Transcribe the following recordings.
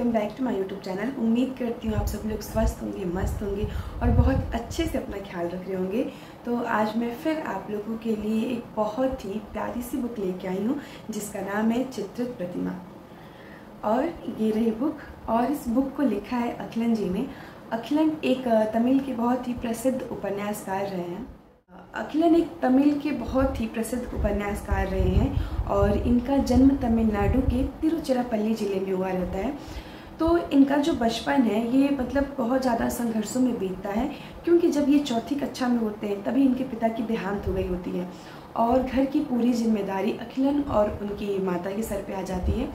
Welcome back to my YouTube channel. उम्मीद करती हूँ आप सब लोग स्वस्थ होंगे, मस्त होंगे और बहुत अच्छे से अपना ख्याल रख रहे होंगे। तो आज मैं फिर आप लोगों के लिए एक बहुत ही प्यारी सी बुक लेके आई हूँ जिसका नाम है चित्रित प्रतिमा। और ये रही बुक, और इस बुक को लिखा है अखिलन जी ने। अखिलन एक तमिल के बहुत ही प्रसिद्ध उपन्यासकार रहे हैं। अखिलन एक तमिल के बहुत ही प्रसिद्ध उपन्यासकार रहे हैं और इनका जन्म तमिलनाडु के तिरुचिरापल्ली ज़िले में हुआ रहता है। तो इनका जो बचपन है ये मतलब बहुत ज़्यादा संघर्षों में बीतता है, क्योंकि जब ये चौथी कक्षा में होते हैं तभी इनके पिता की देहांत हो गई होती है और घर की पूरी जिम्मेदारी अखिलन और उनकी माता के सर पे आ जाती है।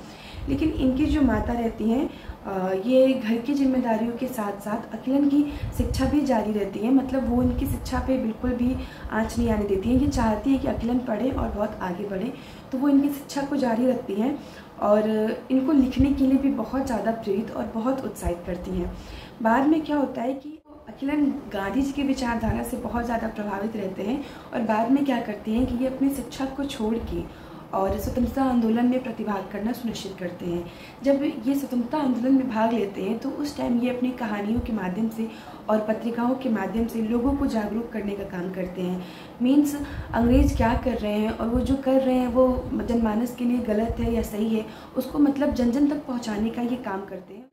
लेकिन इनकी जो माता रहती हैं ये घर की जिम्मेदारियों के साथ साथ अखिलन की शिक्षा भी जारी रहती है। मतलब वो इनकी शिक्षा पे बिल्कुल भी आँच नहीं आने देती हैं। ये चाहती है कि अखिलन पढ़े और बहुत आगे बढ़े, तो वो इनकी शिक्षा को जारी रखती हैं और इनको लिखने के लिए भी बहुत ज़्यादा प्रेरित और बहुत उत्साहित करती हैं। बाद में क्या होता है कि अखिलन गांधी जी की विचारधारा से बहुत ज़्यादा प्रभावित रहते हैं और बाद में क्या करती हैं कि ये अपनी शिक्षा को छोड़ के और स्वतंत्रता आंदोलन में प्रतिभाग करना सुनिश्चित करते हैं। जब ये स्वतंत्रता आंदोलन में भाग लेते हैं तो उस टाइम ये अपनी कहानियों के माध्यम से और पत्रिकाओं के माध्यम से लोगों को जागरूक करने का काम करते हैं। मीन्स अंग्रेज़ क्या कर रहे हैं और वो जो कर रहे हैं वो जनमानस के लिए गलत है या सही है, उसको मतलब जन जन तक पहुँचाने का ये काम करते हैं।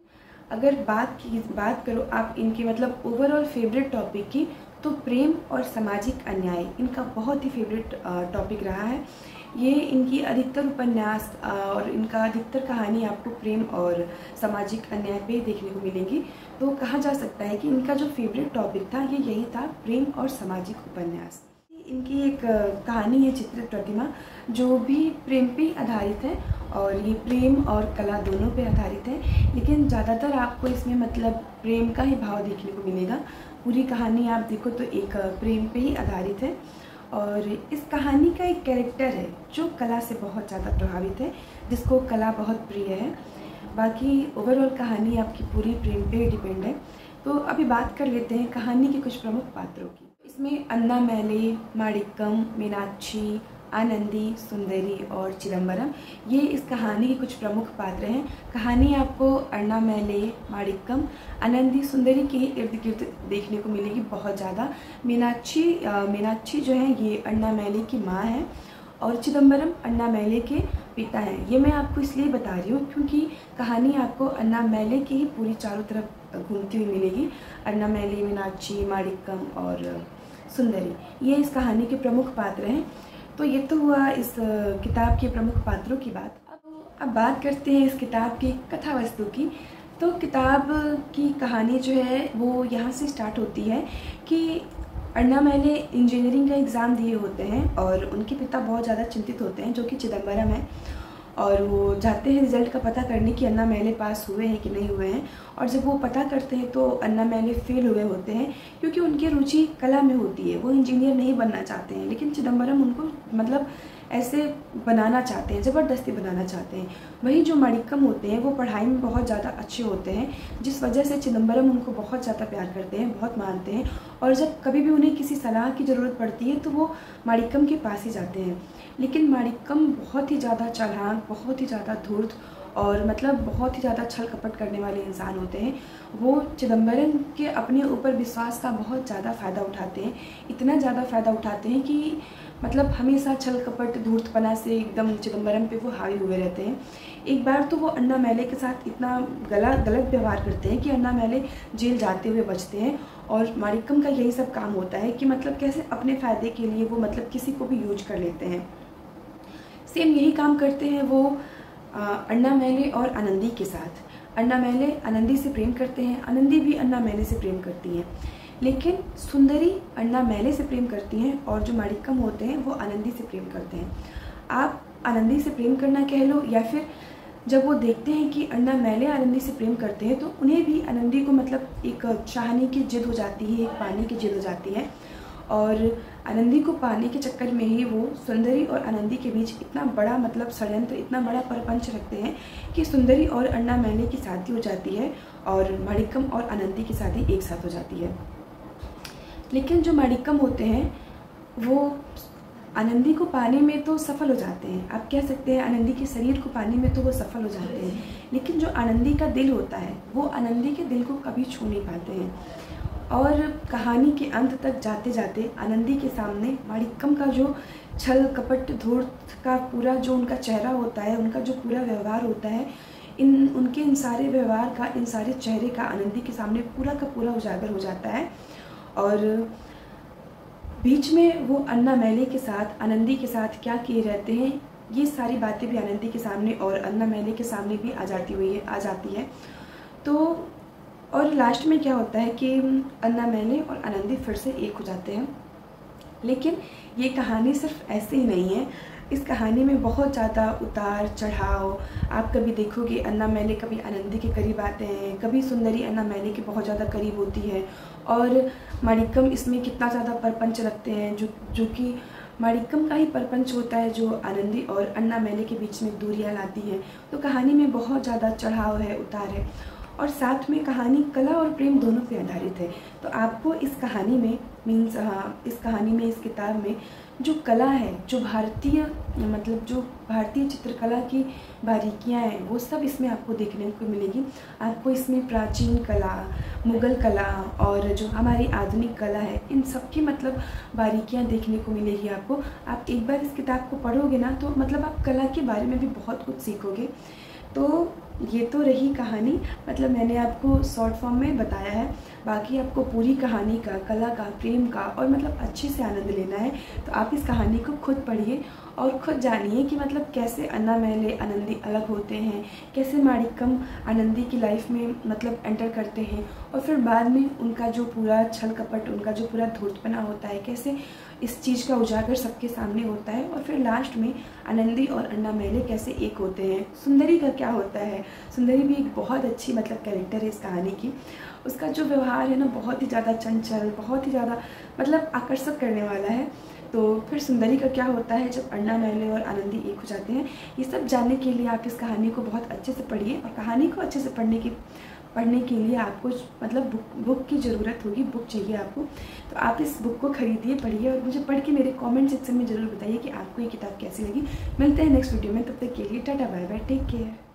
अगर बात करो आप इनके मतलब ओवरऑल फेवरेट टॉपिक की, तो प्रेम और सामाजिक अन्याय इनका बहुत ही फेवरेट टॉपिक रहा है। ये इनकी अधिकतर उपन्यास और इनका अधिकतर कहानी आपको प्रेम और सामाजिक अन्याय पे देखने को मिलेंगी। तो कहा जा सकता है कि इनका जो फेवरेट टॉपिक था ये यही था, प्रेम और सामाजिक उपन्यास। इनकी एक कहानी है चित्रित प्रतिमा, जो भी प्रेम पे आधारित है और ये प्रेम और कला दोनों पे आधारित है। लेकिन ज़्यादातर आपको इसमें मतलब प्रेम का ही भाव देखने को मिलेगा। पूरी कहानी आप देखो तो एक प्रेम पे ही आधारित है और इस कहानी का एक कैरेक्टर है जो कला से बहुत ज़्यादा प्रभावित है, जिसको कला बहुत प्रिय है। बाकी ओवरऑल कहानी आपकी पूरी प्रेम पे डिपेंड है। तो अभी बात कर लेते हैं कहानी के कुछ प्रमुख पात्रों की। इसमें अन्नामैले, माणिक्कम, मीनाक्षी, आनंदी, सुंदरी और चिदम्बरम, ये इस कहानी के कुछ प्रमुख पात्र हैं। कहानी आपको अन्नामैले, माणिक्कम, आनंदी, सुंदरी के इर्द गिर्द देखने को मिलेगी बहुत ज़्यादा। मीनाक्षी जो है ये अन्नामैले की माँ है और चिदम्बरम अन्नामैले के पिता हैं। ये मैं आपको इसलिए बता रही हूँ क्योंकि कहानी आपको अन्नामैले की ही पूरी चारों तरफ घूमती हुई मिलेगी। अन्नामैले, मीनाक्षी, माणिक्कम और सुंदरी, ये इस कहानी के प्रमुख पात्र हैं। तो ये तो हुआ इस किताब के प्रमुख पात्रों की बात। अब बात करते हैं इस किताब की कथा वस्तु की। तो किताब की कहानी जो है वो यहाँ से स्टार्ट होती है कि अन्नामैले इंजीनियरिंग का एग्ज़ाम दिए होते हैं और उनके पिता बहुत ज़्यादा चिंतित होते हैं, जो कि चिदम्बरम है, और वो जाते हैं रिज़ल्ट का पता करने कि अन्नामैले पास हुए हैं कि नहीं हुए हैं। और जब वो पता करते हैं तो अन्नामैले फेल हुए होते हैं क्योंकि उनकी रुचि कला में होती है। वो इंजीनियर नहीं बनना चाहते हैं, लेकिन चिदम्बरम उनको मतलब ऐसे बनाना चाहते हैं, ज़बरदस्ती बनाना चाहते हैं। वही जो माणिक्कम होते हैं वो पढ़ाई में बहुत ज़्यादा अच्छे होते हैं, जिस वजह से चिदम्बरम उनको बहुत ज़्यादा प्यार करते हैं, बहुत मानते हैं। और जब कभी भी उन्हें किसी सलाह की ज़रूरत पड़ती है तो वो माणिक्कम के पास ही जाते हैं। लेकिन माणिक्कम बहुत ही ज़्यादा चालाक, बहुत ही ज़्यादा धूर्त और मतलब बहुत ही ज़्यादा छल कपट करने वाले इंसान होते हैं। वो चिदम्बरम के अपने ऊपर विश्वास का बहुत ज़्यादा फ़ायदा उठाते हैं, इतना ज़्यादा फ़ायदा उठाते हैं कि मतलब हमेशा छल कपट धूर्तपना से एकदम चिदम्बरम पे वो हावी हुए रहते हैं। एक बार तो वो अन्नामैले के साथ इतना गलत व्यवहार करते हैं कि अन्नामैले जेल जाते हुए बचते हैं। और माणिक्कम का यही सब काम होता है कि मतलब कैसे अपने फ़ायदे के लिए वो मतलब किसी को भी यूज कर लेते हैं। सेम यही काम करते हैं वो अन्नामैले और आनंदी के साथ। अन्नामैले आनंदी से प्रेम करते हैं, आनंदी भी अन्नामैले से प्रेम करती हैं, लेकिन सुंदरी अन्नामैले से प्रेम करती हैं और जो माणिक्कम होते हैं वो आनंदी से प्रेम करते हैं। आप आनंदी से प्रेम करना कह लो, या फिर जब वो देखते हैं कि अन्नामैले आनंदी से प्रेम करते हैं तो उन्हें भी आनंदी को मतलब एक चाहने की जिद हो जाती है, एक पाने की जिद हो जाती है। और आनंदी को पाने के चक्कर में ही वो सुंदरी और आनंदी के बीच इतना बड़ा मतलब षड्यंत्र, इतना बड़ा परपंच रखते हैं कि सुंदरी और अन्नामैले की शादी हो जाती है और माणिक्कम और आनंदी की शादी एक साथ हो जाती है। लेकिन जो माणिक्कम होते हैं वो आनंदी को पाने में तो सफल हो जाते हैं, आप कह सकते हैं आनंदी के शरीर को पाने में तो वो सफल हो जाते हैं, लेकिन जो आनंदी का दिल होता है वो आनंदी के दिल को कभी छू नहीं पाते हैं। और कहानी के अंत तक जाते जाते आनंदी के सामने माणिक्यम का जो छल कपट धूर्त का पूरा जो उनका चेहरा होता है, उनका जो पूरा व्यवहार होता है, इन सारे व्यवहार का, इन सारे चेहरे का आनंदी के सामने पूरा का पूरा उजागर हो जाता है। और बीच में वो अन्नामलई के साथ, आनंदी के साथ क्या किए रहते हैं, ये सारी बातें भी आनंदी के सामने और अन्नामलई के सामने भी आ जाती है। तो और लास्ट में क्या होता है कि अन्नामलई और आनंदी फिर से एक हो जाते हैं। लेकिन ये कहानी सिर्फ ऐसे ही नहीं है, इस कहानी में बहुत ज़्यादा उतार चढ़ाव, आप कभी देखोगे अन्नामलई कभी आनंदी के करीब आते हैं, कभी सुंदरी अन्नामलई के बहुत ज़्यादा करीब होती है, और माणिक्यम इसमें कितना ज़्यादा परपंच रखते हैं, जो कि माणिक्यम का ही परपंच होता है जो आनंदी और अन्नामलई के बीच में दूरियां लाती हैं। तो कहानी में बहुत ज़्यादा चढ़ाव है, उतार है, और साथ में कहानी कला और प्रेम दोनों पे आधारित है। तो आपको इस कहानी में इस किताब में जो कला है, जो भारतीय चित्रकला की बारीकियां हैं, वो सब इसमें आपको देखने को मिलेगी। आपको इसमें प्राचीन कला, मुग़ल कला और जो हमारी आधुनिक कला है, इन सब की बारीकियां देखने को मिलेगी आपको। आप एक बार इस किताब को पढ़ोगे ना, तो आप कला के बारे में भी बहुत कुछ सीखोगे। तो ये तो रही कहानी, मैंने आपको शॉर्ट फॉर्म में बताया है। बाकी आपको पूरी कहानी का, कला का, प्रेम का और अच्छे से आनंद लेना है, तो आप इस कहानी को खुद पढ़िए और खुद जानिए कि कैसे अन्नामलई आनंदी अलग होते हैं, कैसे माणिक्यम आनंदी की लाइफ में एंटर करते हैं, और फिर बाद में उनका जो पूरा छल कपट, उनका जो पूरा धूर्तपना होता है, कैसे इस चीज़ का उजागर सबके सामने होता है, और फिर लास्ट में आनंदी और अन्नामलई कैसे एक होते हैं। सुंदरी का क्या होता है, सुंदरी भी एक बहुत अच्छी कैरेक्टर है इस कहानी की। उसका जो व्यवहार है ना, बहुत ही ज़्यादा चंचल, बहुत ही ज़्यादा आकर्षक करने वाला है। तो फिर सुंदरी का क्या होता है जब अन्नामलई और आनंदी एक हो जाते हैं, ये सब जानने के लिए आप इस कहानी को बहुत अच्छे से पढ़िए। और कहानी को अच्छे से पढ़ने के लिए आपको बुक की ज़रूरत होगी, बुक चाहिए आपको। तो आप इस बुक को खरीदिए, पढ़िए, और मुझे पढ़ के मेरे कमेंट सेक्शन में ज़रूर बताइए कि आपको ये किताब कैसी लगी। मिलते हैं नेक्स्ट वीडियो में, तब तक के लिए tata bye bye, take care.